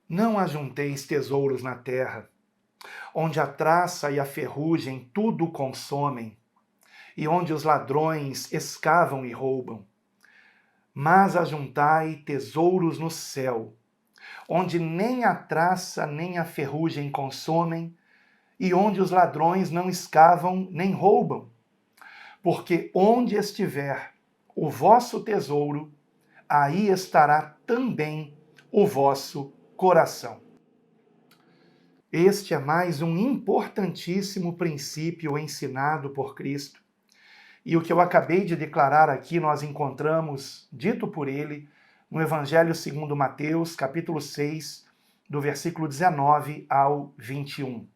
Não ajunteis tesouros na terra, onde a traça e a ferrugem tudo consomem, e onde os ladrões escavam e roubam. Mas ajuntai tesouros no céu, onde nem a traça nem a ferrugem consomem, e onde os ladrões não escavam nem roubam. Porque onde estiver o vosso tesouro, aí estará também o vosso coração. Este é mais um importantíssimo princípio ensinado por Cristo. E o que eu acabei de declarar aqui, nós encontramos, dito por ele, no Evangelho segundo Mateus, capítulo 6, do versículo 19 ao 21.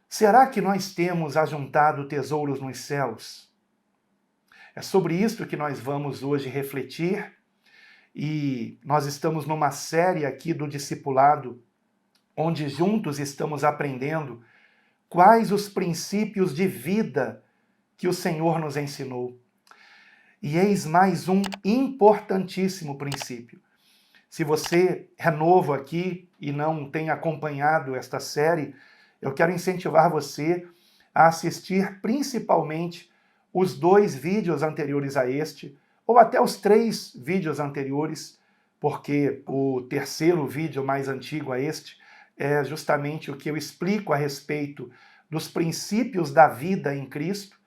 Será que nós temos ajuntado tesouros nos céus? É sobre isso que nós vamos hoje refletir, e nós estamos numa série aqui do discipulado, onde juntos estamos aprendendo quais os princípios de vida que o Senhor nos ensinou. E eis mais um importantíssimo princípio. Se você é novo aqui e não tem acompanhado esta série, eu quero incentivar você a assistir principalmente os 2 vídeos anteriores a este, ou até os 3 vídeos anteriores, porque o terceiro vídeo mais antigo a este é justamente o que eu explico a respeito dos princípios da vida em Cristo.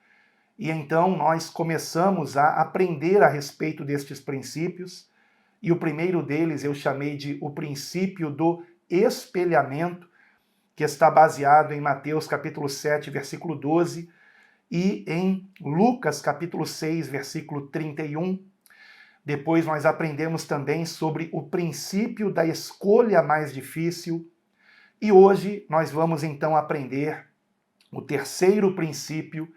E então nós começamos a aprender a respeito destes princípios, e o primeiro deles eu chamei de o princípio do espelhamento, que está baseado em Mateus capítulo 7, versículo 12, e em Lucas capítulo 6, versículo 31. Depois nós aprendemos também sobre o princípio da escolha mais difícil, e hoje nós vamos então aprender o terceiro princípio,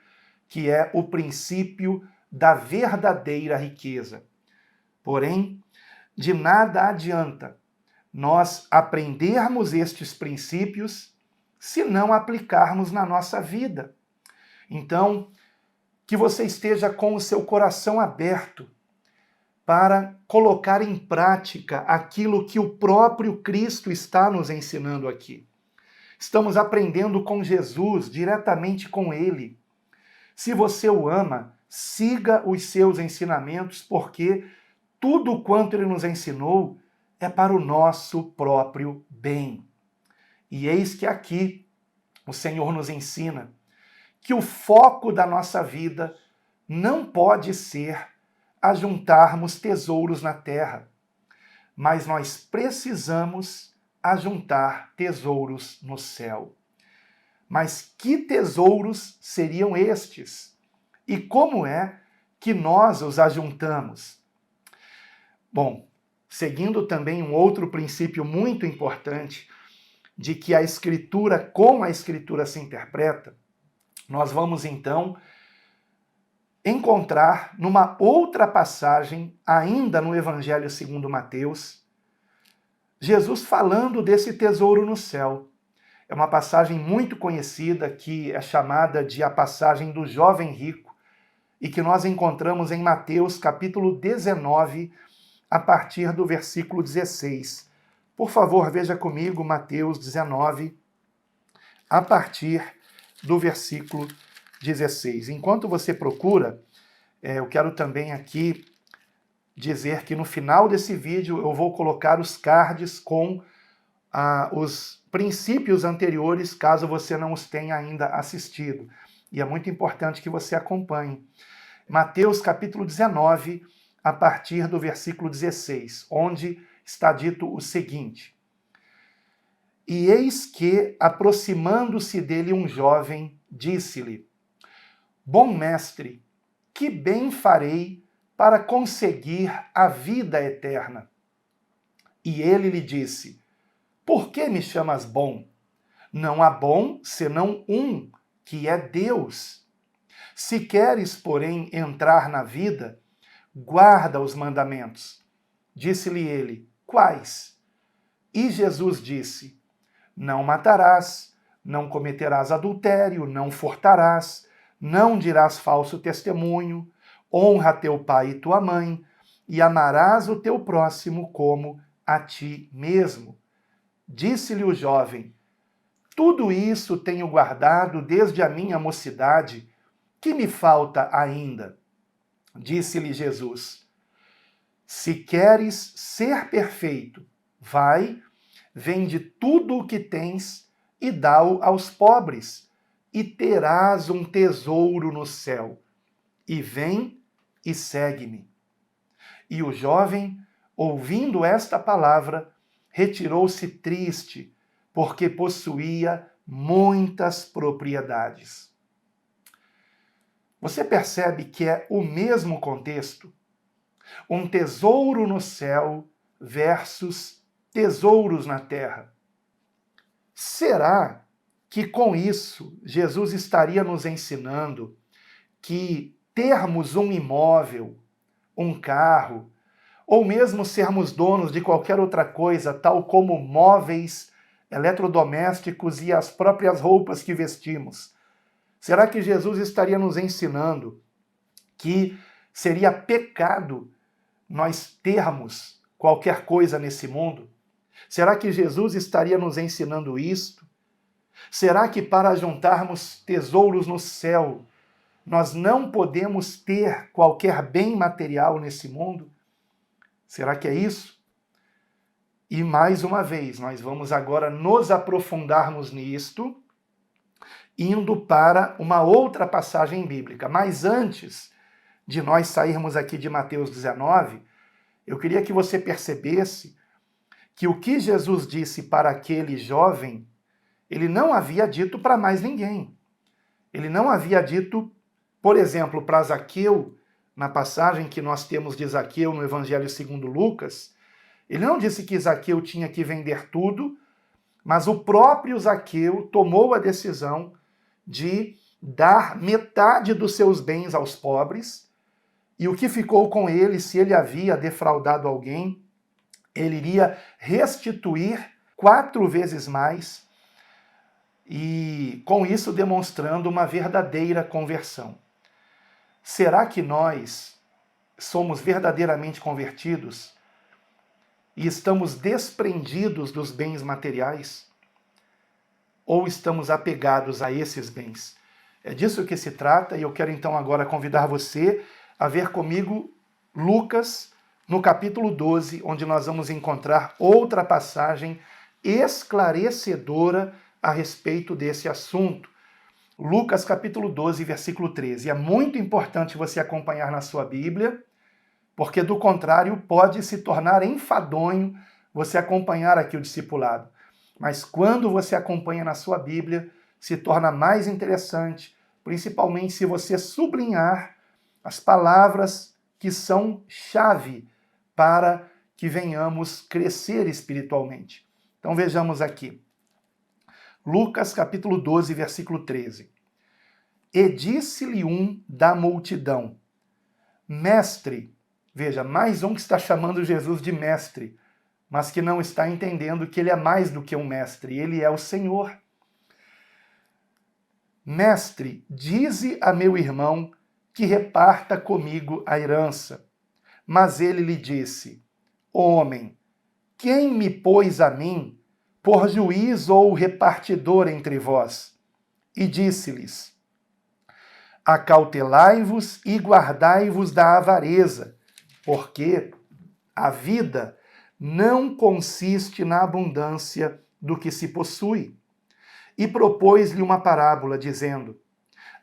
que é o princípio da verdadeira riqueza. Porém, de nada adianta nós aprendermos estes princípios se não aplicarmos na nossa vida. Então, que você esteja com o seu coração aberto para colocar em prática aquilo que o próprio Cristo está nos ensinando aqui. Estamos aprendendo com Jesus, diretamente com Ele. Se você o ama, siga os seus ensinamentos, porque tudo quanto Ele nos ensinou é para o nosso próprio bem. E eis que aqui o Senhor nos ensina que o foco da nossa vida não pode ser ajuntarmos tesouros na terra, mas nós precisamos ajuntar tesouros no céu. Mas que tesouros seriam estes? E como é que nós os ajuntamos? Bom, seguindo também um outro princípio muito importante, de que a Escritura, como a Escritura se interpreta, nós vamos então encontrar numa outra passagem, ainda no Evangelho segundo Mateus, Jesus falando desse tesouro no céu. É uma passagem muito conhecida que é chamada de a passagem do jovem rico e que nós encontramos em Mateus capítulo 19, a partir do versículo 16. Por favor, veja comigo Mateus 19, a partir do versículo 16. Enquanto você procura, eu quero também aqui dizer que no final desse vídeo eu vou colocar os cards com os princípios anteriores, caso você não os tenha ainda assistido. E é muito importante que você acompanhe. Mateus capítulo 19, a partir do versículo 16, onde está dito o seguinte: E eis que, aproximando-se dele um jovem, disse-lhe: Bom mestre, que bem farei para conseguir a vida eterna? E ele lhe disse: Por que me chamas bom? Não há bom senão um, que é Deus. Se queres, porém, entrar na vida, guarda os mandamentos. Disse-lhe ele: Quais? E Jesus disse: Não matarás, não cometerás adultério, não furtarás, não dirás falso testemunho, honra teu pai e tua mãe, e amarás o teu próximo como a ti mesmo. Disse-lhe o jovem: tudo isso tenho guardado desde a minha mocidade. Que me falta ainda? Disse-lhe Jesus: se queres ser perfeito, vai, vende tudo o que tens e dá-o aos pobres, e terás um tesouro no céu. E vem e segue-me. E o jovem, ouvindo esta palavra, retirou-se triste, porque possuía muitas propriedades. Você percebe que é o mesmo contexto? Um tesouro no céu versus tesouros na terra. Será que com isso Jesus estaria nos ensinando que termos um imóvel, um carro, ou mesmo sermos donos de qualquer outra coisa, tal como móveis, eletrodomésticos e as próprias roupas que vestimos? Será que Jesus estaria nos ensinando que seria pecado nós termos qualquer coisa nesse mundo? Será que Jesus estaria nos ensinando isto? Será que para juntarmos tesouros no céu, nós não podemos ter qualquer bem material nesse mundo? Será que é isso? E mais uma vez, nós vamos agora nos aprofundarmos nisto, indo para uma outra passagem bíblica. Mas antes de nós sairmos aqui de Mateus 19, eu queria que você percebesse que o que Jesus disse para aquele jovem, ele não havia dito para mais ninguém. Ele não havia dito, por exemplo, para Zaqueu, na passagem que nós temos de Zaqueu no Evangelho segundo Lucas, ele não disse que Zaqueu tinha que vender tudo, mas o próprio Zaqueu tomou a decisão de dar metade dos seus bens aos pobres, e o que ficou com ele, se ele havia defraudado alguém, ele iria restituir 4 vezes mais, e com isso demonstrando uma verdadeira conversão. Será que nós somos verdadeiramente convertidos e estamos desprendidos dos bens materiais? Ou estamos apegados a esses bens? É disso que se trata, e eu quero então agora convidar você a ver comigo Lucas, no capítulo 12, onde nós vamos encontrar outra passagem esclarecedora a respeito desse assunto. Lucas capítulo 12, versículo 13. É muito importante você acompanhar na sua Bíblia, porque do contrário pode se tornar enfadonho você acompanhar aqui o discipulado. Mas quando você acompanha na sua Bíblia, se torna mais interessante, principalmente se você sublinhar as palavras que são chave para que venhamos crescer espiritualmente. Então vejamos aqui. Lucas capítulo 12, versículo 13. E disse-lhe um da multidão: mestre, veja, mais um que está chamando Jesus de mestre, mas que não está entendendo que ele é mais do que um mestre, ele é o Senhor. Mestre, dize a meu irmão que reparta comigo a herança. Mas ele lhe disse: homem, quem me pôs a mim por juiz ou repartidor entre vós? E disse-lhes: acautelai-vos e guardai-vos da avareza, porque a vida não consiste na abundância do que se possui. E propôs-lhe uma parábola, dizendo: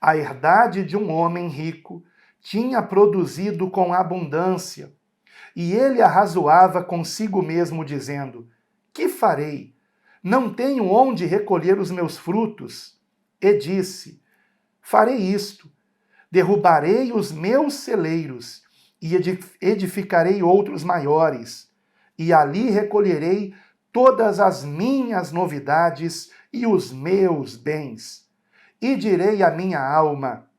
a herdade de um homem rico tinha produzido com abundância, e ele arrazoava consigo mesmo, dizendo: que farei? Não tenho onde recolher os meus frutos. E disse: farei isto, derrubarei os meus celeiros e edificarei outros maiores, e ali recolherei todas as minhas novidades e os meus bens. E direi à minha alma: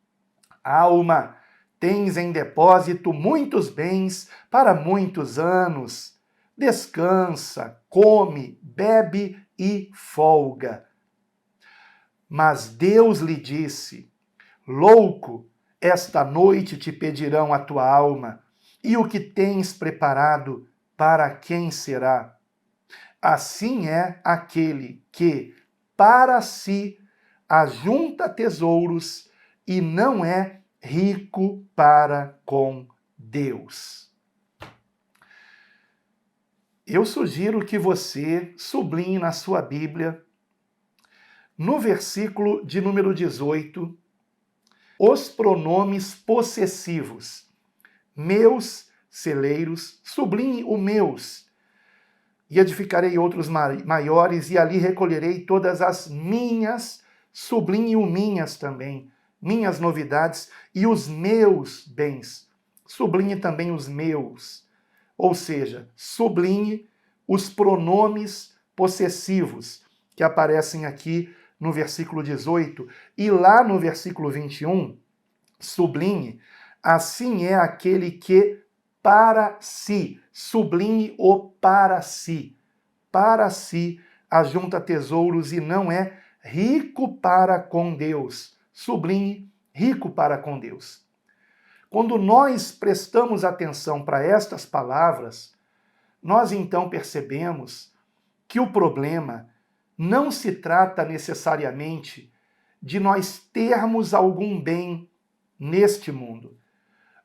alma, tens em depósito muitos bens para muitos anos. Descansa, come, bebe e folga. Mas Deus lhe disse: louco, esta noite te pedirão a tua alma, e o que tens preparado, para quem será? assim é aquele que para si ajunta tesouros e não é rico para com Deus. Eu sugiro que você sublinhe na sua Bíblia, no versículo de número 18, os pronomes possessivos. Meus celeiros, sublinhe o meus, e edificarei outros maiores, e ali recolherei todas as minhas, sublinhe o minhas também, minhas novidades, e os meus bens, sublinhe também os meus. Ou seja, sublinhe os pronomes possessivos que aparecem aqui no versículo 18, e lá no versículo 21, sublinhe, assim é aquele que para si, sublinhe o para si ajunta tesouros e não é rico para com Deus, sublinhe rico para com Deus. Quando nós prestamos atenção para estas palavras, nós então percebemos que o problema não se trata necessariamente de nós termos algum bem neste mundo,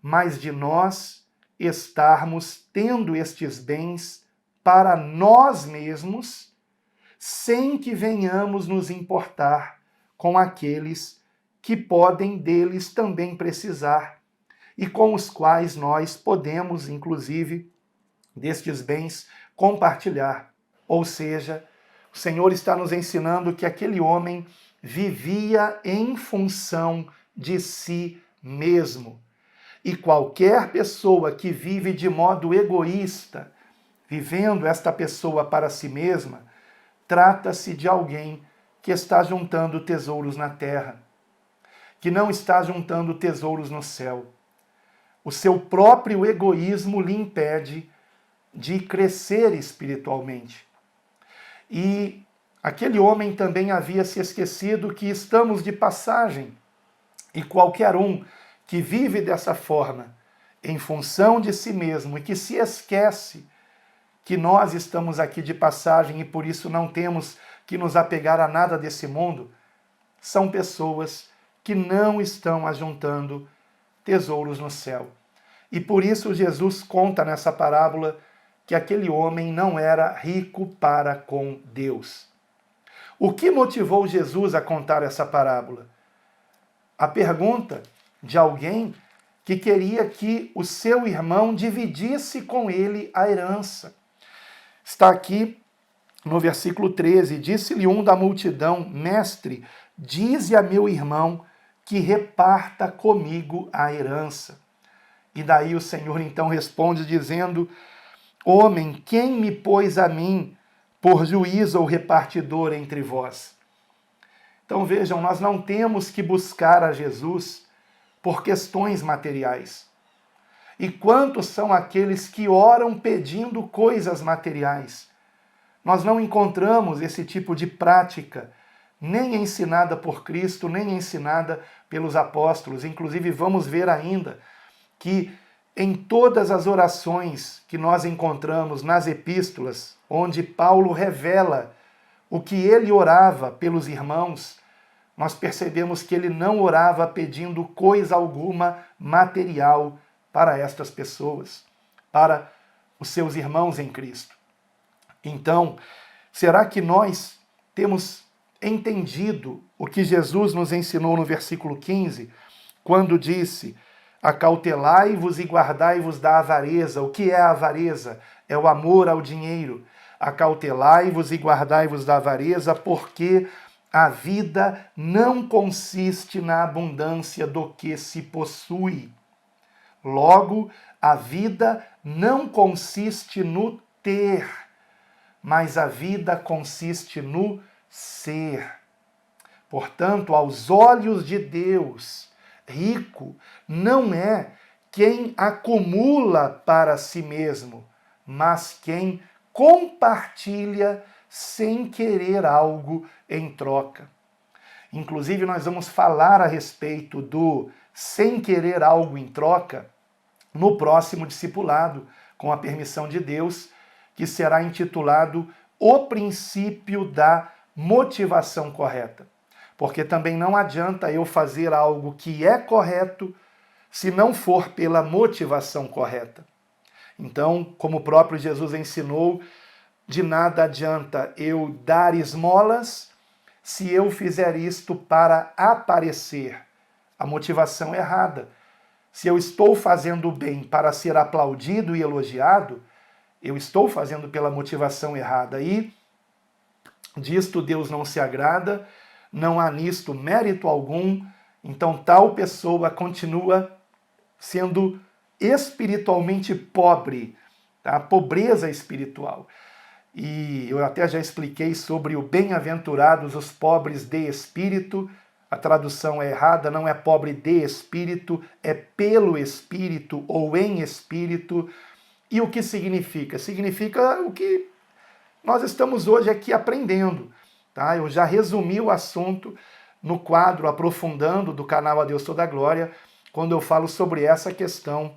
mas de nós estarmos tendo estes bens para nós mesmos, sem que venhamos nos importar com aqueles que podem deles também precisar e com os quais nós podemos, inclusive, destes bens compartilhar. Ou seja, o Senhor está nos ensinando que aquele homem vivia em função de si mesmo. E qualquer pessoa que vive de modo egoísta, vivendo esta pessoa para si mesma, trata-se de alguém que está juntando tesouros na terra, que não está juntando tesouros no céu. O seu próprio egoísmo lhe impede de crescer espiritualmente. E aquele homem também havia se esquecido que estamos de passagem, e qualquer um que vive dessa forma, em função de si mesmo, e que se esquece que nós estamos aqui de passagem e por isso não temos que nos apegar a nada desse mundo, são pessoas que não estão ajuntando tesouros no céu. E por isso Jesus conta nessa parábola que aquele homem não era rico para com Deus. O que motivou Jesus a contar essa parábola? A pergunta de alguém que queria que o seu irmão dividisse com ele a herança. Está aqui no versículo 13, disse-lhe um da multidão, mestre, dize a meu irmão que reparta comigo a herança. E daí o Senhor então responde dizendo, homem, quem me pôs a mim por juiz ou repartidor entre vós? Então vejam, nós não temos que buscar a Jesus por questões materiais. E quantos são aqueles que oram pedindo coisas materiais? Nós não encontramos esse tipo de prática, nem ensinada por Cristo, nem ensinada pelos apóstolos. Inclusive, vamos ver ainda que em todas as orações que nós encontramos nas epístolas, onde Paulo revela o que ele orava pelos irmãos, nós percebemos que ele não orava pedindo coisa alguma material para estas pessoas, para os seus irmãos em Cristo. Então, será que nós temos entendido o que Jesus nos ensinou no versículo 15, quando disse, acautelai-vos e guardai-vos da avareza? O que é a avareza? É o amor ao dinheiro. Acautelai-vos e guardai-vos da avareza, porque a vida não consiste na abundância do que se possui. Logo, a vida não consiste no ter, mas a vida consiste no ser. Portanto, aos olhos de Deus, rico não é quem acumula para si mesmo, mas quem compartilha sem querer algo em troca. Inclusive, nós vamos falar a respeito do sem querer algo em troca no próximo discipulado, com a permissão de Deus, que será intitulado o princípio da motivação correta. Porque também não adianta eu fazer algo que é correto se não for pela motivação correta. Então, como o próprio Jesus ensinou, de nada adianta eu dar esmolas se eu fizer isto para aparecer. A motivação é errada. Se eu estou fazendo o bem para ser aplaudido e elogiado, eu estou fazendo pela motivação errada. E disto Deus não se agrada, não há nisto mérito algum, então tal pessoa continua sendo espiritualmente pobre, tá? Pobreza espiritual. E eu até já expliquei sobre o bem-aventurados os pobres de espírito. A tradução é errada, não é pobre de espírito, é pelo espírito ou em espírito. E o que significa? Significa o que nós estamos hoje aqui aprendendo. Tá? Eu já resumi o assunto no quadro Aprofundando do canal A Deus Toda a Glória, quando eu falo sobre essa questão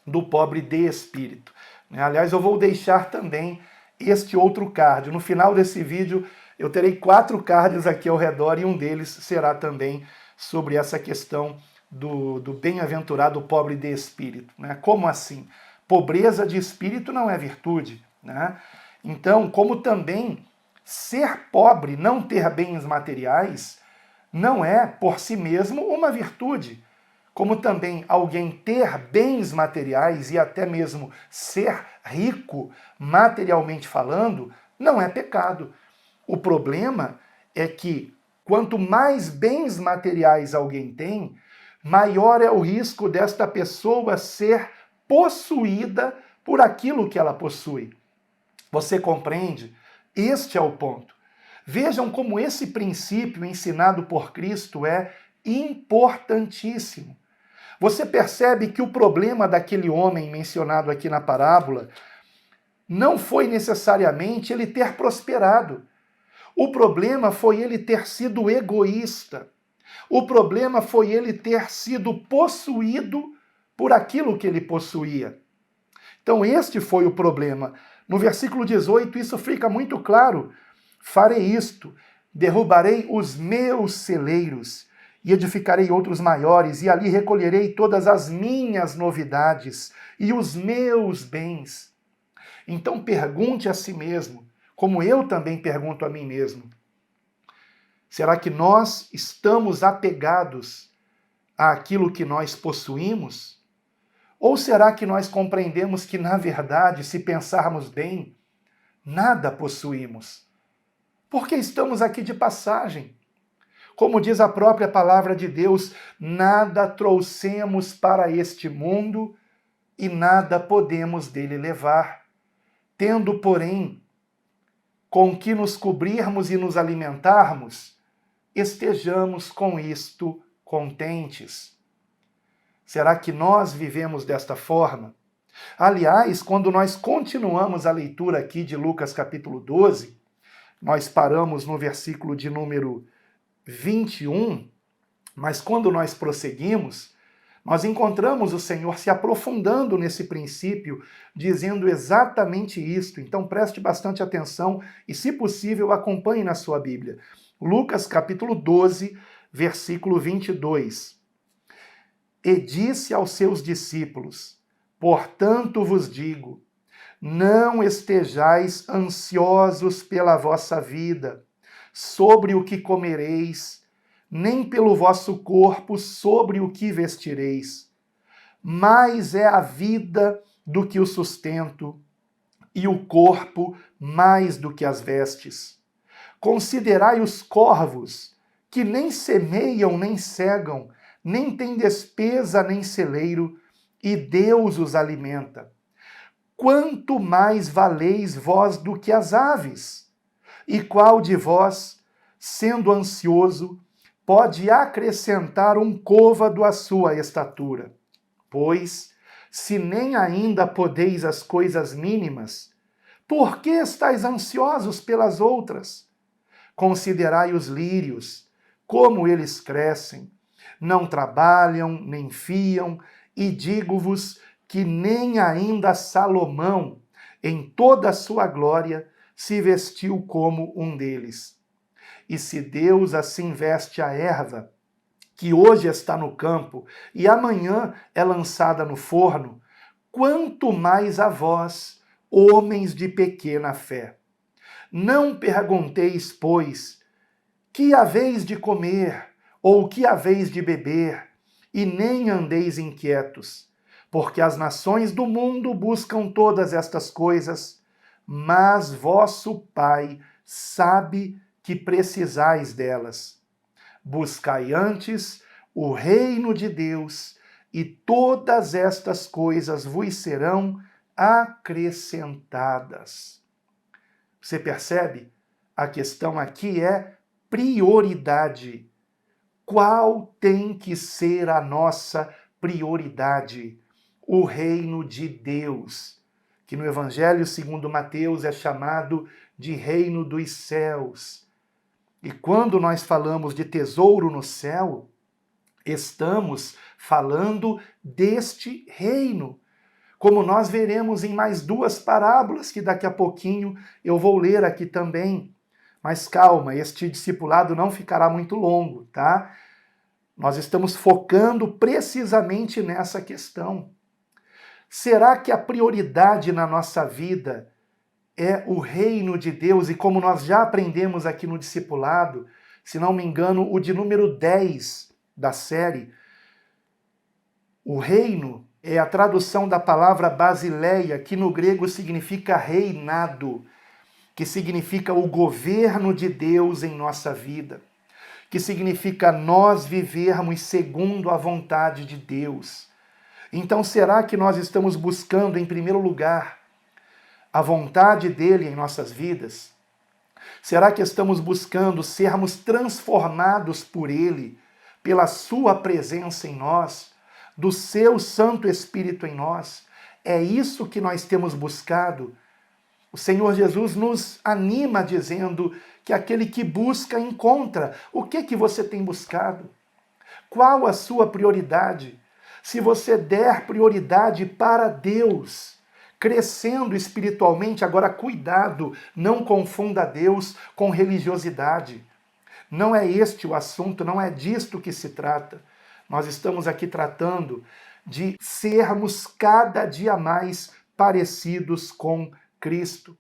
do pobre de espírito. Aliás, eu vou deixar também este outro card. No final desse vídeo, eu terei 4 cards aqui ao redor e um deles será também sobre essa questão do bem-aventurado pobre de espírito. Como assim? Pobreza de espírito não é virtude. Então, como também ser pobre, não ter bens materiais, não é por si mesmo uma virtude. Como também alguém ter bens materiais e até mesmo ser rico, materialmente falando, não é pecado. O problema é que quanto mais bens materiais alguém tem, maior é o risco desta pessoa ser possuída por aquilo que ela possui. Você compreende? Este é o ponto. Vejam como esse princípio ensinado por Cristo é importantíssimo. Você percebe que o problema daquele homem mencionado aqui na parábola não foi necessariamente ele ter prosperado. O problema foi ele ter sido egoísta. O problema foi ele ter sido possuído por aquilo que ele possuía. Então este foi o problema. No versículo 18 isso fica muito claro. Farei isto, derrubarei os meus celeiros e edificarei outros maiores, e ali recolherei todas as minhas novidades e os meus bens. Então pergunte a si mesmo, como eu também pergunto a mim mesmo, será que nós estamos apegados àquilo que nós possuímos? Ou será que nós compreendemos que, na verdade, se pensarmos bem, nada possuímos? Porque estamos aqui de passagem. Como diz a própria palavra de Deus, nada trouxemos para este mundo e nada podemos dele levar. Tendo, porém, com que nos cobrirmos e nos alimentarmos, estejamos com isto contentes. Será que nós vivemos desta forma? Aliás, quando nós continuamos a leitura aqui de Lucas capítulo 12, nós paramos no versículo de número 21, mas quando nós prosseguimos, nós encontramos o Senhor se aprofundando nesse princípio, dizendo exatamente isto. Então preste bastante atenção e, se possível, acompanhe na sua Bíblia. Lucas capítulo 12, versículo 22. E disse aos seus discípulos, portanto vos digo, não estejais ansiosos pela vossa vida, sobre o que comereis, nem pelo vosso corpo sobre o que vestireis. Mais é a vida do que o sustento, e o corpo mais do que as vestes. Considerai os corvos, que nem semeiam nem cegam, nem têm despesa nem celeiro, e Deus os alimenta. Quanto mais valeis vós do que as aves? E qual de vós, sendo ansioso, pode acrescentar um côvado à sua estatura? Pois, se nem ainda podeis as coisas mínimas, por que estáis ansiosos pelas outras? Considerai os lírios, como eles crescem, não trabalham, nem fiam, e digo-vos que nem ainda Salomão, em toda a sua glória, se vestiu como um deles. E se Deus assim veste a erva, que hoje está no campo e amanhã é lançada no forno, quanto mais a vós, homens de pequena fé. Não pergunteis, pois, que haveis de comer, ou que haveis de beber, e nem andeis inquietos, porque as nações do mundo buscam todas estas coisas, mas vosso Pai sabe que precisais delas. Buscai antes o reino de Deus, e todas estas coisas vos serão acrescentadas. Você percebe? A questão aqui é prioridade. Qual tem que ser a nossa prioridade? O reino de Deus, que no Evangelho segundo Mateus é chamado de reino dos céus. E quando nós falamos de tesouro no céu, estamos falando deste reino, como nós veremos em mais duas parábolas que daqui a pouquinho eu vou ler aqui também. Mas calma, este discipulado não ficará muito longo, tá? Nós estamos focando precisamente nessa questão. Será que a prioridade na nossa vida é o reino de Deus? E como nós já aprendemos aqui no discipulado, se não me engano, o de número 10 da série, o reino é a tradução da palavra basileia, que no grego significa reinado, que significa o governo de Deus em nossa vida, que significa nós vivermos segundo a vontade de Deus. Então, será que nós estamos buscando, em primeiro lugar, a vontade dele em nossas vidas? Será que estamos buscando sermos transformados por ele, pela sua presença em nós, do seu Santo Espírito em nós? É isso que nós temos buscado? O Senhor Jesus nos anima dizendo que aquele que busca, encontra. O que você tem buscado? Qual a sua prioridade? Se você der prioridade para Deus, crescendo espiritualmente, agora cuidado, não confunda Deus com religiosidade. Não é este o assunto, não é disto que se trata. Nós estamos aqui tratando de sermos cada dia mais parecidos com Cristo.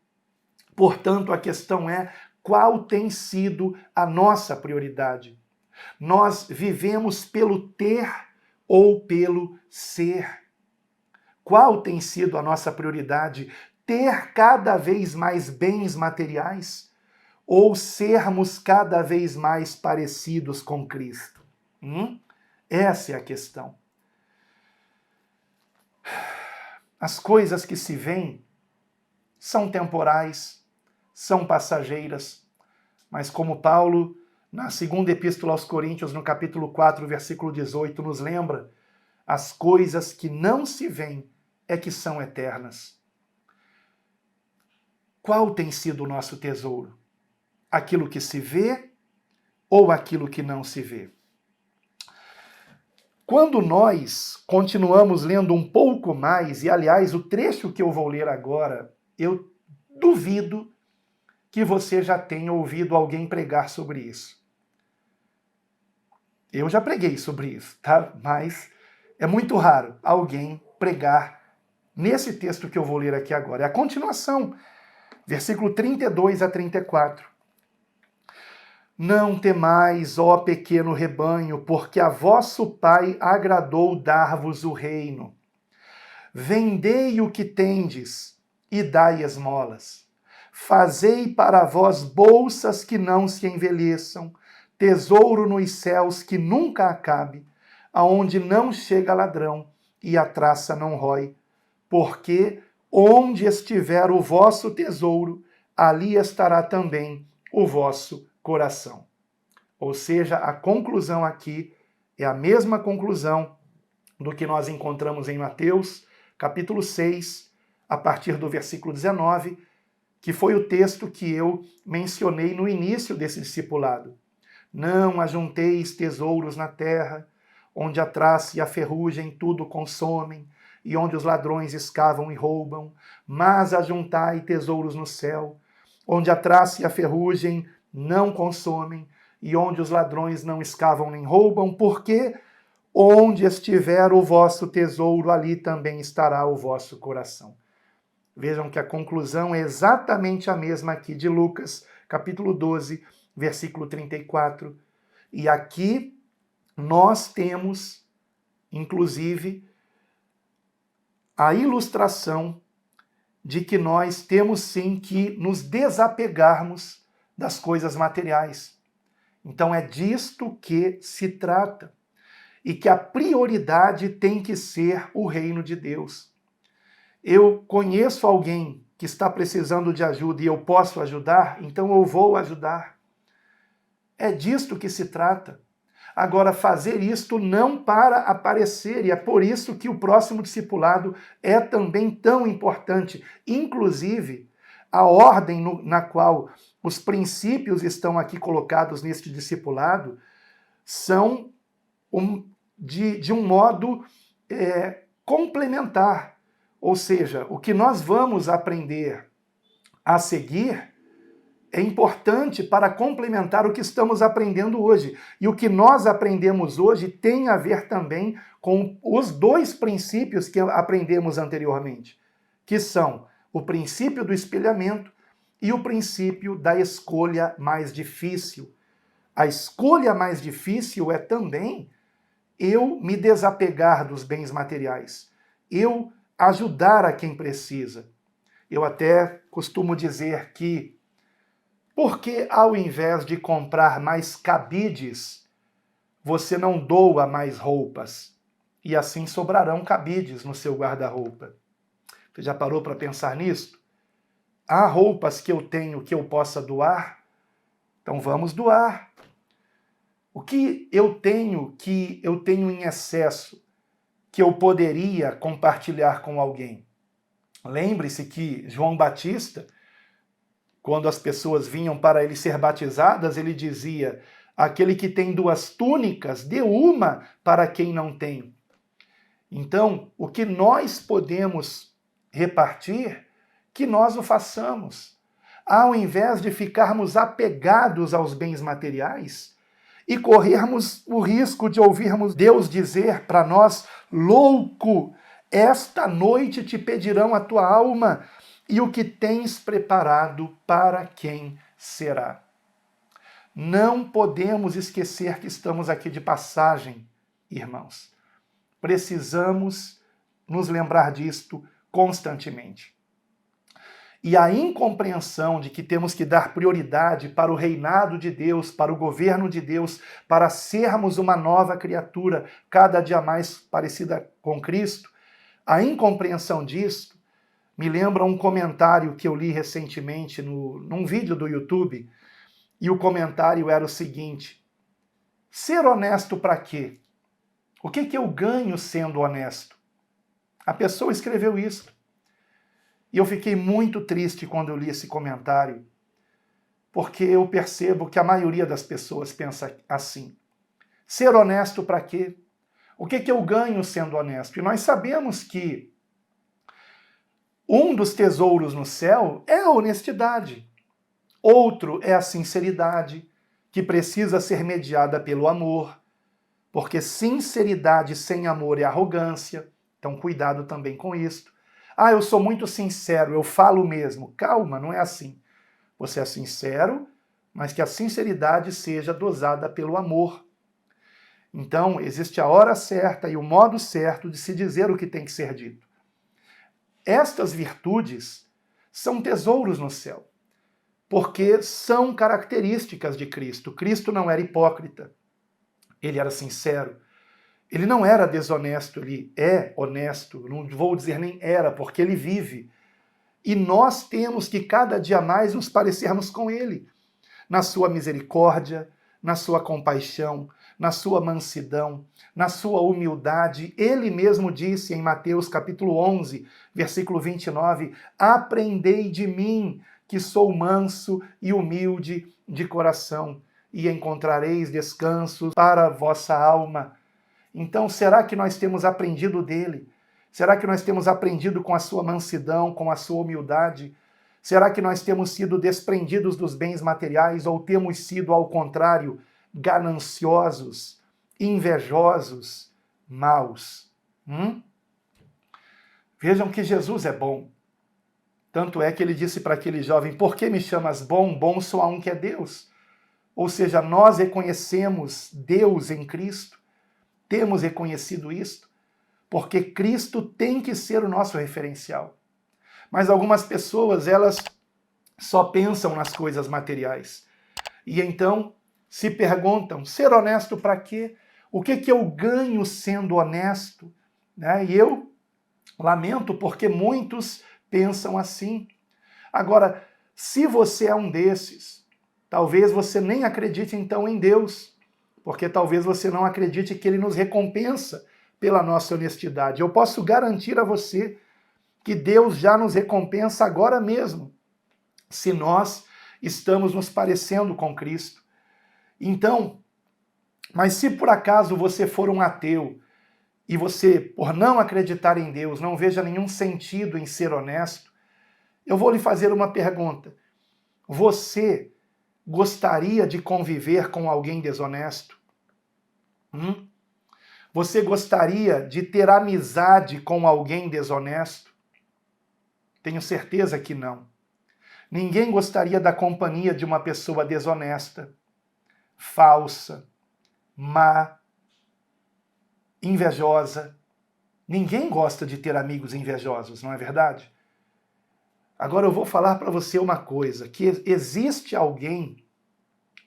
Portanto, a questão é: qual tem sido a nossa prioridade? Nós vivemos pelo ter ou pelo ser? Qual tem sido a nossa prioridade? Ter cada vez mais bens materiais ou sermos cada vez mais parecidos com Cristo? Essa é a questão. As coisas que se veem são temporais, são passageiras, mas como Paulo, na segunda epístola aos Coríntios, no capítulo 4, versículo 18, nos lembra, as coisas que não se veem é que são eternas. Qual tem sido o nosso tesouro? Aquilo que se vê ou aquilo que não se vê? Quando nós continuamos lendo um pouco mais, e aliás, o trecho que eu vou ler agora, eu duvido que você já tenha ouvido alguém pregar sobre isso. Eu já preguei sobre isso, tá? Mas é muito raro alguém pregar nesse texto que eu vou ler aqui agora. É a continuação, versículo 32 a 34. Não temais, ó pequeno rebanho, porque a vosso Pai agradou dar-vos o reino. Vendei o que tendes e dai esmolas. Fazei para vós bolsas que não se envelheçam, tesouro nos céus que nunca acabe, aonde não chega ladrão e a traça não rói. Porque onde estiver o vosso tesouro, ali estará também o vosso coração. Ou seja, a conclusão aqui é a mesma conclusão do que nós encontramos em Mateus, capítulo 6, a partir do versículo 19, que foi o texto que eu mencionei no início desse discipulado. Não ajunteis tesouros na terra, onde a traça e a ferrugem tudo consomem, e onde os ladrões escavam e roubam, mas ajuntai tesouros no céu, onde a traça e a ferrugem não consomem, e onde os ladrões não escavam nem roubam, porque onde estiver o vosso tesouro, ali também estará o vosso coração. Vejam que a conclusão é exatamente a mesma aqui de Lucas, capítulo 12, versículo 34. E aqui nós temos, inclusive, a ilustração de que nós temos sim que nos desapegarmos das coisas materiais. Então é disto que se trata. E que a prioridade tem que ser o reino de Deus. Eu conheço alguém que está precisando de ajuda e eu posso ajudar, então eu vou ajudar. É disto que se trata. Agora, fazer isto não para aparecer, e é por isso que o próximo discipulado é também tão importante. Inclusive, a ordem na qual os princípios estão aqui colocados neste discipulado são de um modo complementar. Ou seja, o que nós vamos aprender a seguir é importante para complementar o que estamos aprendendo hoje. E o que nós aprendemos hoje tem a ver também com os dois princípios que aprendemos anteriormente, que são o princípio do espelhamento e o princípio da escolha mais difícil. A escolha mais difícil é também eu me desapegar dos bens materiais, eu ajudar a quem precisa. Eu até costumo dizer que, por que ao invés de comprar mais cabides, você não doa mais roupas? E assim sobrarão cabides no seu guarda-roupa. Você já parou para pensar nisso? Há roupas que eu tenho que eu possa doar? Então vamos doar. O que eu tenho em excesso, que eu poderia compartilhar com alguém? Lembre-se que João Batista, quando as pessoas vinham para ele ser batizadas, ele dizia: aquele que tem 2 túnicas, dê uma para quem não tem. Então, o que nós podemos repartir, que nós o façamos. Ao invés de ficarmos apegados aos bens materiais e corrermos o risco de ouvirmos Deus dizer para nós: louco, esta noite te pedirão a tua alma, e o que tens preparado para quem será? Não podemos esquecer que estamos aqui de passagem, irmãos. Precisamos nos lembrar disto constantemente. E a incompreensão de que temos que dar prioridade para o reinado de Deus, para o governo de Deus, para sermos uma nova criatura, cada dia mais parecida com Cristo, a incompreensão disto me lembra um comentário que eu li recentemente num vídeo do YouTube, e o comentário era o seguinte: ser honesto para quê? O que eu ganho sendo honesto? A pessoa escreveu isso. E eu fiquei muito triste quando eu li esse comentário, porque eu percebo que a maioria das pessoas pensa assim. Ser honesto para quê? O que eu ganho sendo honesto? E nós sabemos que um dos tesouros no céu é a honestidade. Outro é a sinceridade, que precisa ser mediada pelo amor, porque sinceridade sem amor é arrogância. Então cuidado também com isso. Ah, eu sou muito sincero, eu falo mesmo. Calma, não é assim. Você é sincero, mas que a sinceridade seja dosada pelo amor. Então, existe a hora certa e o modo certo de se dizer o que tem que ser dito. Estas virtudes são tesouros no céu, porque são características de Cristo. Cristo não era hipócrita, ele era sincero. Ele não era desonesto, ele é honesto. Não vou dizer nem era, porque ele vive. E nós temos que cada dia mais nos parecermos com ele. Na sua misericórdia, na sua compaixão, na sua mansidão, na sua humildade. Ele mesmo disse em Mateus capítulo 11, versículo 29, aprendei de mim, que sou manso e humilde de coração, e encontrareis descanso para a vossa alma. Então, será que nós temos aprendido dele? Será que nós temos aprendido com a sua mansidão, com a sua humildade? Será que nós temos sido desprendidos dos bens materiais ou temos sido, ao contrário, gananciosos, invejosos, maus? Vejam que Jesus é bom. Tanto é que ele disse para aquele jovem: por que me chamas bom? Bom só há um que é Deus. Ou seja, nós reconhecemos Deus em Cristo, temos reconhecido isto, porque Cristo tem que ser o nosso referencial. Mas algumas pessoas, elas só pensam nas coisas materiais. E então se perguntam: ser honesto para quê? O que eu ganho sendo honesto? E eu lamento porque muitos pensam assim. Agora, se você é um desses, talvez você nem acredite então em Deus, porque talvez você não acredite que Ele nos recompensa pela nossa honestidade. Eu posso garantir a você que Deus já nos recompensa agora mesmo, se nós estamos nos parecendo com Cristo. Então, mas se por acaso você for um ateu e você, por não acreditar em Deus, não veja nenhum sentido em ser honesto, eu vou lhe fazer uma pergunta. Você gostaria de conviver com alguém desonesto? Você gostaria de ter amizade com alguém desonesto? Tenho certeza que não. Ninguém gostaria da companhia de uma pessoa desonesta, falsa, má, invejosa. Ninguém gosta de ter amigos invejosos, não é verdade? Agora eu vou falar para você uma coisa, que existe alguém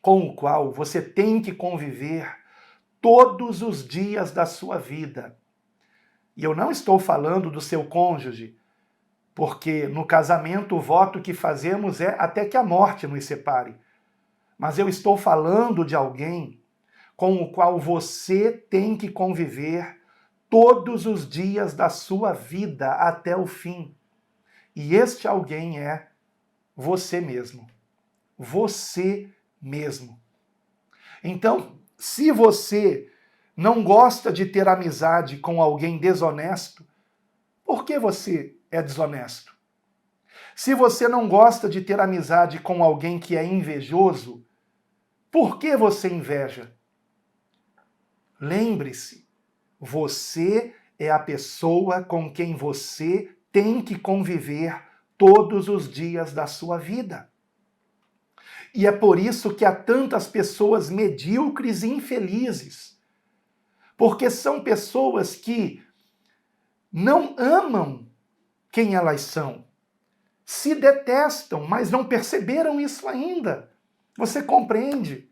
com o qual você tem que conviver todos os dias da sua vida. E eu não estou falando do seu cônjuge, porque no casamento o voto que fazemos é até que a morte nos separe. Mas eu estou falando de alguém com o qual você tem que conviver todos os dias da sua vida até o fim. E este alguém é você mesmo. Você mesmo. Então, se você não gosta de ter amizade com alguém desonesto, por que você é desonesto? Se você não gosta de ter amizade com alguém que é invejoso, por que você inveja? Lembre-se, você é a pessoa com quem você tem que conviver todos os dias da sua vida. E é por isso que há tantas pessoas medíocres e infelizes. Porque são pessoas que não amam quem elas são. Se detestam, mas não perceberam isso ainda. Você compreende?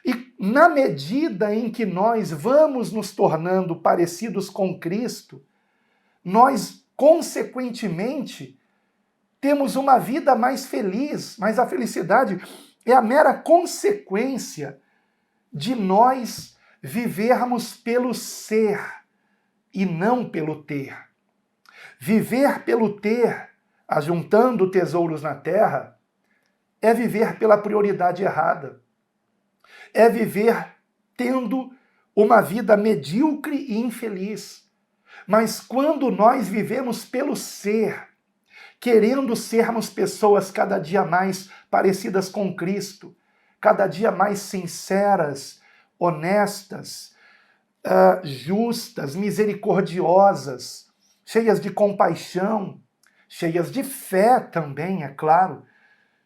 E na medida em que nós vamos nos tornando parecidos com Cristo, nós, consequentemente, temos uma vida mais feliz, mas a felicidade é a mera consequência de nós vivermos pelo ser e não pelo ter. Viver pelo ter, ajuntando tesouros na terra, é viver pela prioridade errada. É viver tendo uma vida medíocre e infeliz. Mas quando nós vivemos pelo ser, querendo sermos pessoas cada dia mais parecidas com Cristo, cada dia mais sinceras, honestas, justas, misericordiosas, cheias de compaixão, cheias de fé também, é claro.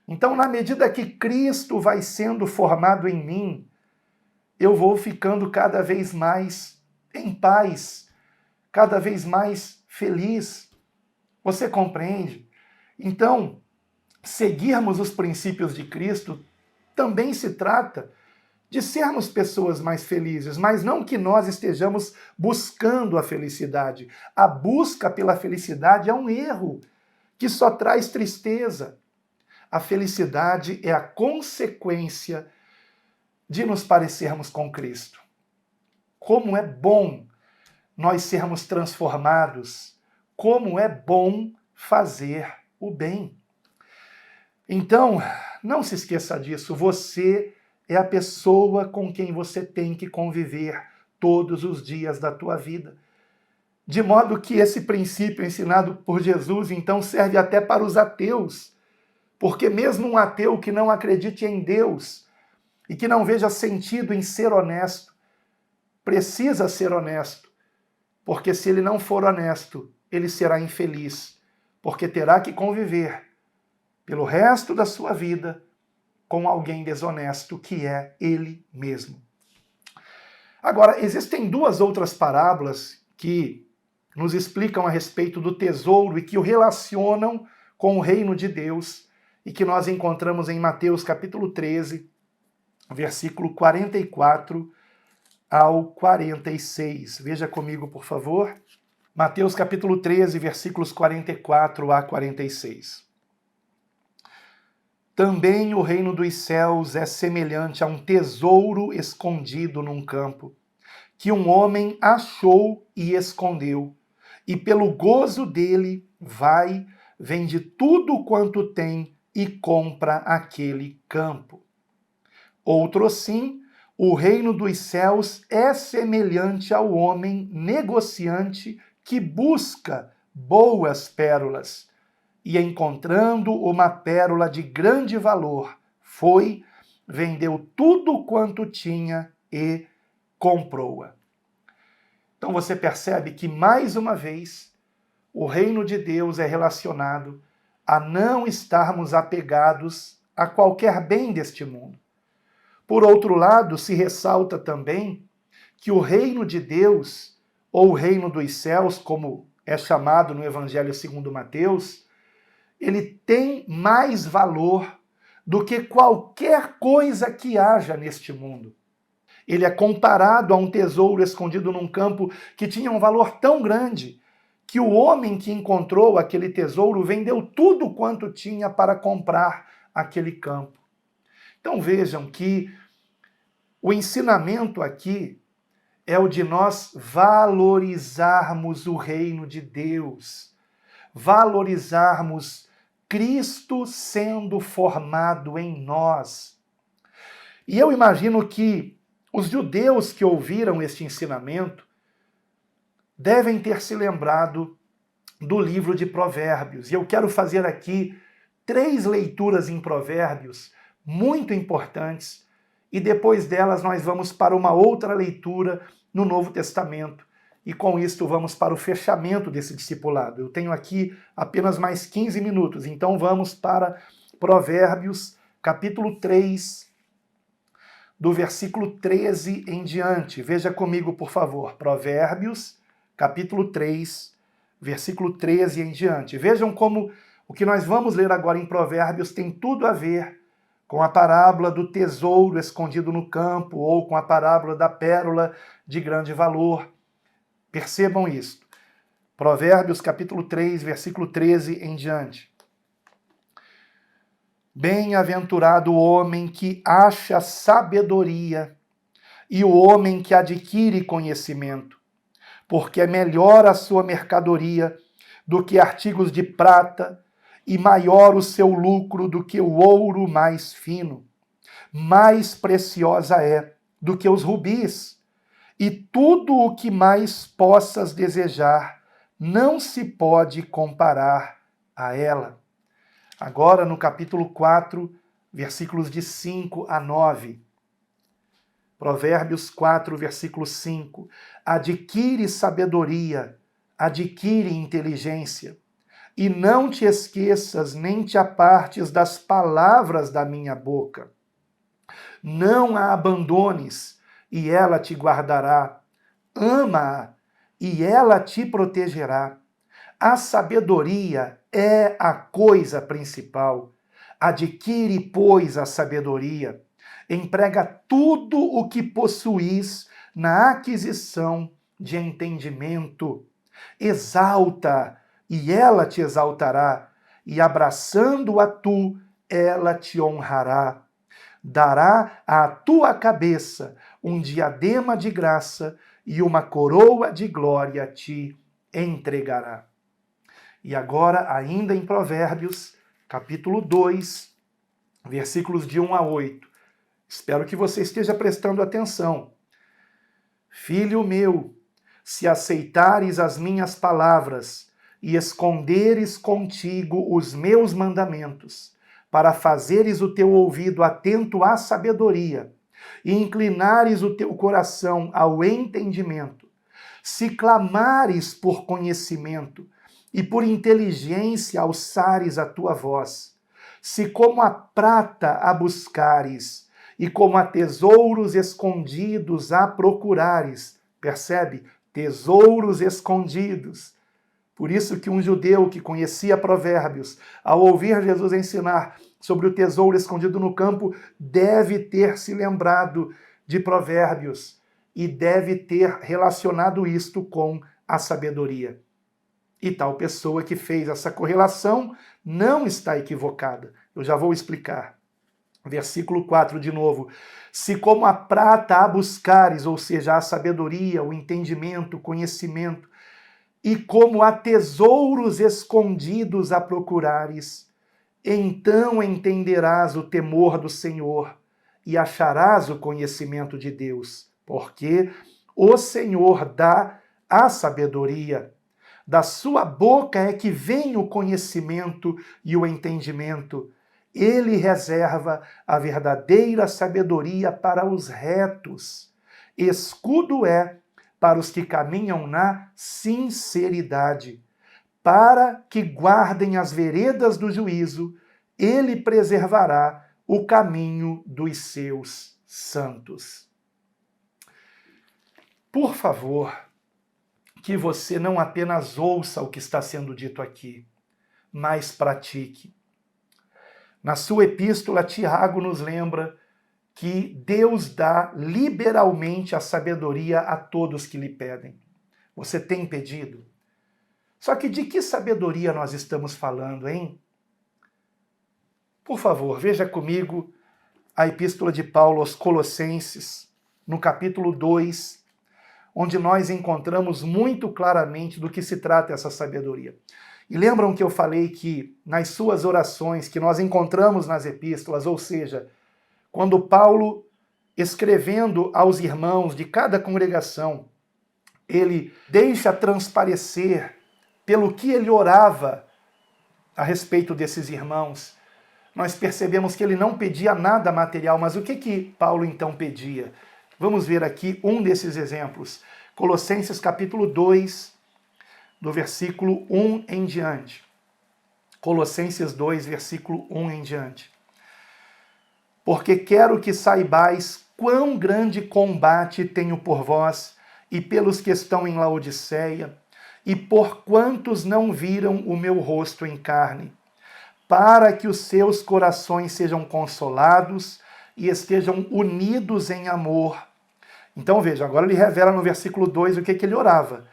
Então, na medida que Cristo vai sendo formado em mim, eu vou ficando cada vez mais em paz, cada vez mais feliz. Você compreende? Então, seguirmos os princípios de Cristo também se trata de sermos pessoas mais felizes, mas não que nós estejamos buscando a felicidade. A busca pela felicidade é um erro que só traz tristeza. A felicidade é a consequência de nos parecermos com Cristo. Como é bom nós sermos transformados, como é bom fazer o bem. Então, não se esqueça disso, você é a pessoa com quem você tem que conviver todos os dias da tua vida. De modo que esse princípio ensinado por Jesus, então, serve até para os ateus. Porque mesmo um ateu que não acredite em Deus e que não veja sentido em ser honesto, precisa ser honesto, porque se ele não for honesto, ele será infeliz, porque terá que conviver pelo resto da sua vida com alguém desonesto, que é ele mesmo. Agora, existem duas outras parábolas que nos explicam a respeito do tesouro e que o relacionam com o reino de Deus e que nós encontramos em Mateus capítulo 13, versículo 44 ao 46. Veja comigo, por favor. Mateus capítulo 13, versículos 44 a 46. Também o reino dos céus é semelhante a um tesouro escondido num campo, que um homem achou e escondeu, e pelo gozo dele vai, vende tudo quanto tem e compra aquele campo. Outro sim, o reino dos céus é semelhante ao homem negociante que busca boas pérolas, e encontrando uma pérola de grande valor, foi, vendeu tudo quanto tinha e comprou-a. Então você percebe que, mais uma vez, o reino de Deus é relacionado a não estarmos apegados a qualquer bem deste mundo. Por outro lado, se ressalta também que o reino de Deus, ou o reino dos céus, como é chamado no Evangelho segundo Mateus, ele tem mais valor do que qualquer coisa que haja neste mundo. Ele é comparado a um tesouro escondido num campo que tinha um valor tão grande que o homem que encontrou aquele tesouro vendeu tudo quanto tinha para comprar aquele campo. Então vejam que o ensinamento aqui é o de nós valorizarmos o reino de Deus, valorizarmos Cristo sendo formado em nós. E eu imagino que os judeus que ouviram este ensinamento devem ter se lembrado do livro de Provérbios. E eu quero fazer aqui 3 leituras em Provérbios muito importantes, e depois delas nós vamos para uma outra leitura no Novo Testamento. E com isto vamos para o fechamento desse discipulado. Eu tenho aqui apenas mais 15 minutos, então vamos para Provérbios, capítulo 3, do versículo 13 em diante. Veja comigo, por favor. Provérbios, capítulo 3, versículo 13 em diante. Vejam como o que nós vamos ler agora em Provérbios tem tudo a ver com a parábola do tesouro escondido no campo, ou com a parábola da pérola de grande valor. Percebam isto. Provérbios capítulo 3, versículo 13 em diante. Bem-aventurado o homem que acha sabedoria e o homem que adquire conhecimento, porque é melhor a sua mercadoria do que artigos de prata e maior o seu lucro do que o ouro mais fino. Mais preciosa é do que os rubis, e tudo o que mais possas desejar não se pode comparar a ela. Agora no capítulo 4, versículos de 5 a 9. Provérbios 4, versículo 5. Adquire sabedoria, adquire inteligência, e não te esqueças nem te apartes das palavras da minha boca. Não a abandones, e ela te guardará. Ama-a, e ela te protegerá. A sabedoria é a coisa principal. Adquire, pois, a sabedoria. Emprega tudo o que possuis na aquisição de entendimento. Exalta, e ela te exaltará, e abraçando-a tu, ela te honrará. Dará à tua cabeça um diadema de graça, e uma coroa de glória te entregará. E agora, ainda em Provérbios, capítulo 2, versículos de 1 a 8. Espero que você esteja prestando atenção. Filho meu, se aceitares as minhas palavras e esconderes contigo os meus mandamentos, para fazeres o teu ouvido atento à sabedoria e inclinares o teu coração ao entendimento, se clamares por conhecimento e por inteligência alçares a tua voz, se como a prata a buscares e como a tesouros escondidos a procurares, percebe? Tesouros escondidos. Por isso que um judeu que conhecia Provérbios, ao ouvir Jesus ensinar sobre o tesouro escondido no campo, deve ter se lembrado de Provérbios e deve ter relacionado isto com a sabedoria. E tal pessoa que fez essa correlação não está equivocada. Eu já vou explicar. Versículo 4 de novo. Se como a prata a buscares, ou seja, a sabedoria, o entendimento, o conhecimento, e como a tesouros escondidos a procurares, então entenderás o temor do Senhor e acharás o conhecimento de Deus, porque o Senhor dá a sabedoria. Da sua boca é que vem o conhecimento e o entendimento. Ele reserva a verdadeira sabedoria para os retos. Escudo é para os que caminham na sinceridade, para que guardem as veredas do juízo, ele preservará o caminho dos seus santos. Por favor, que você não apenas ouça o que está sendo dito aqui, mas pratique. Na sua epístola, Tiago nos lembra que Deus dá liberalmente a sabedoria a todos que lhe pedem. Você tem pedido? Só que de que sabedoria nós estamos falando, hein? Por favor, veja comigo a epístola de Paulo aos Colossenses, no capítulo 2, onde nós encontramos muito claramente do que se trata essa sabedoria. E lembram que eu falei que nas suas orações, que nós encontramos nas epístolas, ou seja, quando Paulo, escrevendo aos irmãos de cada congregação, ele deixa transparecer pelo que ele orava a respeito desses irmãos. Nós percebemos que ele não pedia nada material, mas o que Paulo então pedia? Vamos ver aqui um desses exemplos. Colossenses capítulo 2, do versículo 1 em diante. Colossenses 2, versículo 1 em diante. Porque quero que saibais quão grande combate tenho por vós e pelos que estão em Laodiceia, e por quantos não viram o meu rosto em carne, para que os seus corações sejam consolados e estejam unidos em amor. Então veja, agora ele revela no versículo 2 o que ele orava.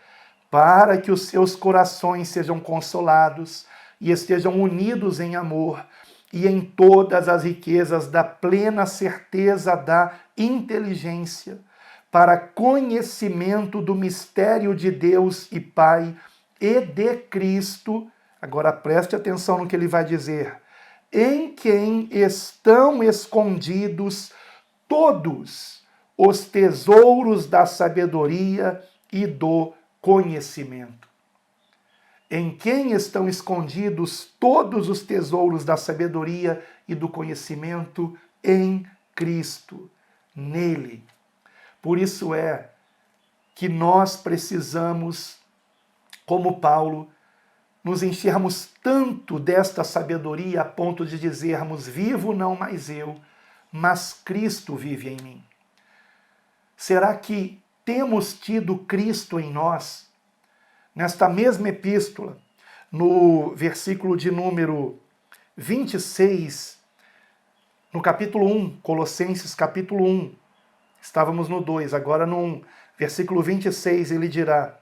Para que os seus corações sejam consolados e estejam unidos em amor, e em todas as riquezas da plena certeza da inteligência, para conhecimento do mistério de Deus e Pai e de Cristo. Agora preste atenção no que ele vai dizer. Em quem estão escondidos todos os tesouros da sabedoria e do conhecimento. Em quem estão escondidos todos os tesouros da sabedoria e do conhecimento? Em Cristo, nele. Por isso é que nós precisamos, como Paulo, nos enchermos tanto desta sabedoria a ponto de dizermos: vivo não mais eu, mas Cristo vive em mim. Será que temos tido Cristo em nós? Nesta mesma epístola, no versículo de número 26, no capítulo 1, Colossenses capítulo 1, estávamos no 2, agora no 1, versículo 26, ele dirá: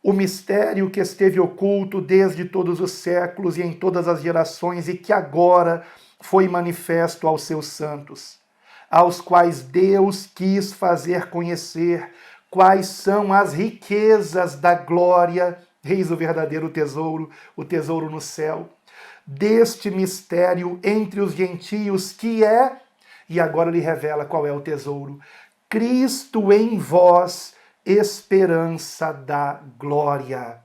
o mistério que esteve oculto desde todos os séculos e em todas as gerações e que agora foi manifesto aos seus santos, aos quais Deus quis fazer conhecer quais são as riquezas da glória, eis o verdadeiro tesouro, o tesouro no céu, deste mistério entre os gentios que é, e agora ele revela qual é o tesouro, Cristo em vós, esperança da glória.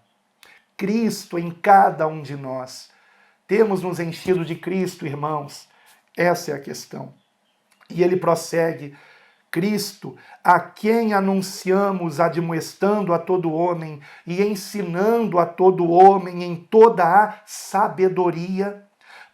Cristo em cada um de nós. Temos nos enchido de Cristo, irmãos? Essa é a questão. E ele prossegue: Cristo, a quem anunciamos admoestando a todo homem e ensinando a todo homem em toda a sabedoria,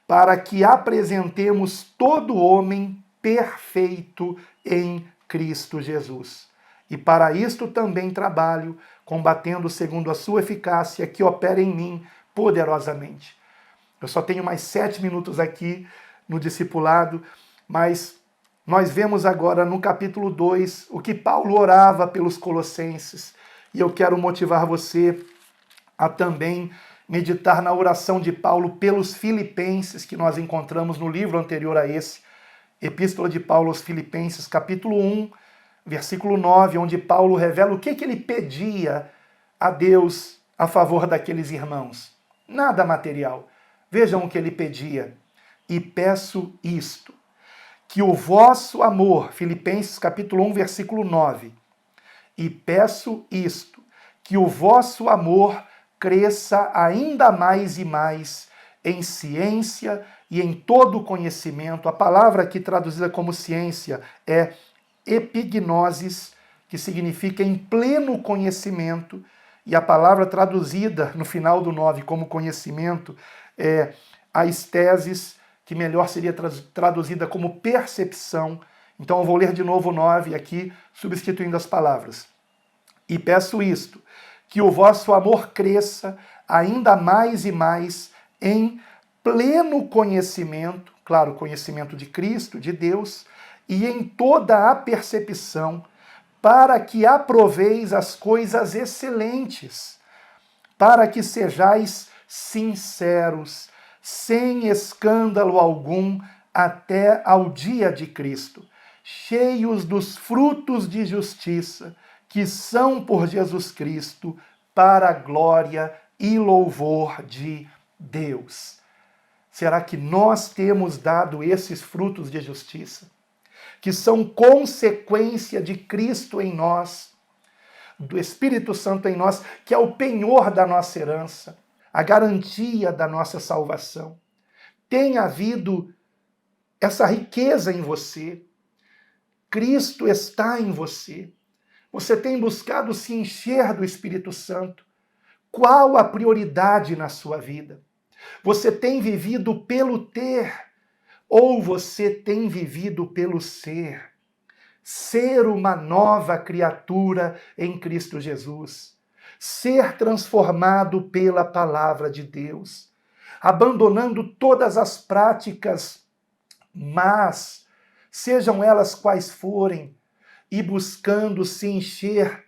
para que apresentemos todo homem perfeito em Cristo Jesus. E para isto também trabalho, combatendo segundo a sua eficácia, que opera em mim poderosamente. Eu só tenho mais 7 minutos aqui no discipulado, mas nós vemos agora no capítulo 2 o que Paulo orava pelos colossenses. E eu quero motivar você a também meditar na oração de Paulo pelos filipenses, que nós encontramos no livro anterior a esse, Epístola de Paulo aos Filipenses, capítulo 1, versículo 9, onde Paulo revela o que ele pedia a Deus a favor daqueles irmãos. Nada material. Vejam o que ele pedia. E peço isto, que o vosso amor, Filipenses capítulo 1, versículo 9, e peço isto, que o vosso amor cresça ainda mais e mais em ciência e em todo conhecimento. A palavra aqui traduzida como ciência é epignosis, que significa em pleno conhecimento, e a palavra traduzida no final do 9 como conhecimento é aistesis, que melhor seria traduzida como percepção. Então eu vou ler de novo o 9 aqui, substituindo as palavras. E peço isto, que o vosso amor cresça ainda mais e mais em pleno conhecimento, claro, conhecimento de Cristo, de Deus, e em toda a percepção, para que aproveis as coisas excelentes, para que sejais sinceros, sem escândalo algum, até ao dia de Cristo, cheios dos frutos de justiça, que são por Jesus Cristo, para a glória e louvor de Deus. Será que nós temos dado esses frutos de justiça, que são consequência de Cristo em nós, do Espírito Santo em nós, que é o penhor da nossa herança, a garantia da nossa salvação? Tem havido essa riqueza em você? Cristo está em você. Você tem buscado se encher do Espírito Santo? Qual a prioridade na sua vida? Você tem vivido pelo ter ou você tem vivido pelo ser? Ser uma nova criatura em Cristo Jesus. Ser transformado pela palavra de Deus. Abandonando todas as práticas más, sejam elas quais forem, e buscando se encher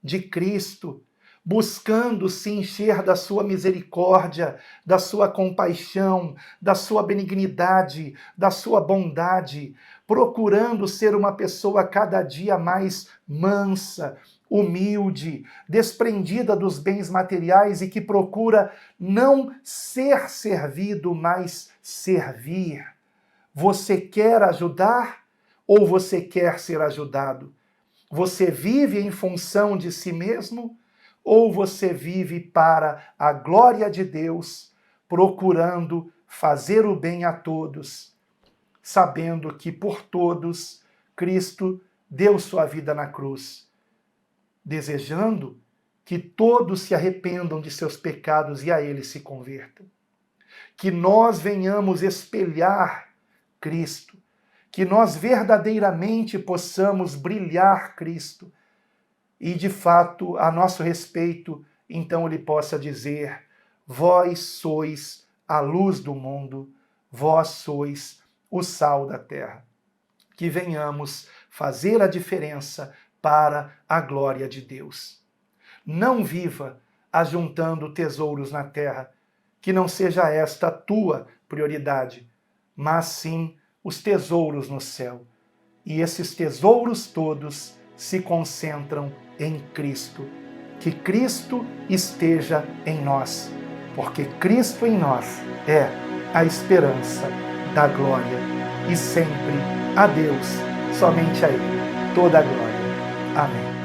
de Cristo, buscando se encher da sua misericórdia, da sua compaixão, da sua benignidade, da sua bondade, procurando ser uma pessoa cada dia mais mansa, humilde, desprendida dos bens materiais e que procura não ser servido, mas servir. Você quer ajudar ou você quer ser ajudado? Você vive em função de si mesmo ou você vive para a glória de Deus, procurando fazer o bem a todos, sabendo que por todos Cristo deu sua vida na cruz, desejando que todos se arrependam de seus pecados e a Ele se convertam? Que nós venhamos espelhar Cristo, que nós verdadeiramente possamos brilhar Cristo, e de fato, a nosso respeito, então Ele possa dizer: vós sois a luz do mundo, vós sois o sal da terra. Que venhamos fazer a diferença para a glória de Deus. Não viva ajuntando tesouros na terra, que não seja esta a tua prioridade, mas sim os tesouros no céu. E esses tesouros todos se concentram em Cristo. Que Cristo esteja em nós, porque Cristo em nós é a esperança da glória. E sempre a Deus, somente a Ele, toda a glória. Amém.